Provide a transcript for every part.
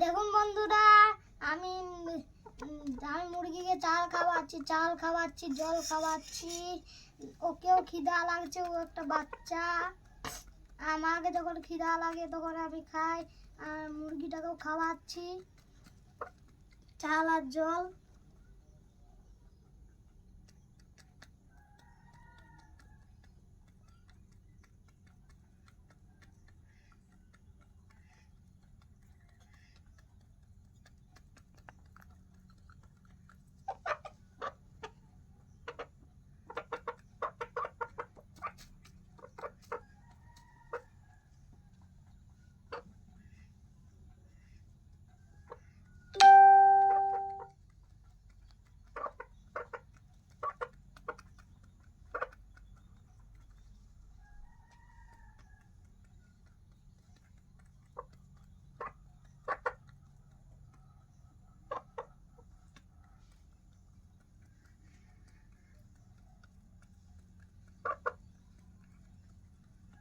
দেখুন বন্ধুরা, আমি আমি মুরগিকে চাল খাওয়াচ্ছি, জল খাওয়াচ্ছি। ওকেও খিদা লাগছে, ও একটা বাচ্চা। আমাকে যখন খিদা লাগে তখন আমি খাই, আর মুরগিটাকেও খাওয়াচ্ছি চাল আর জল।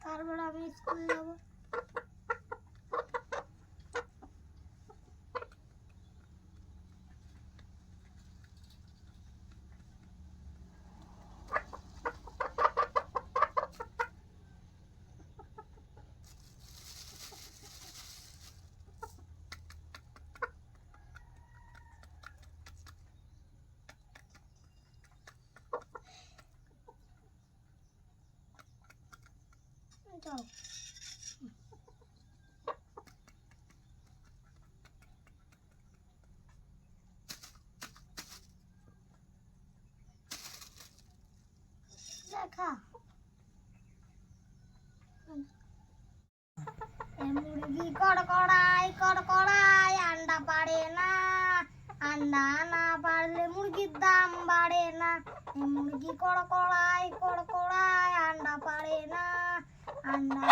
তারপর আমি স্কুল যাবো। যাও। দেখা মুরগি কড়কড়াই আন্ডা পারে না। আন্ডা না পারলে মুরগির দাম বাড়ে না। মুরগি কড়কড়াই আন্ডা পারে না। আন্ডা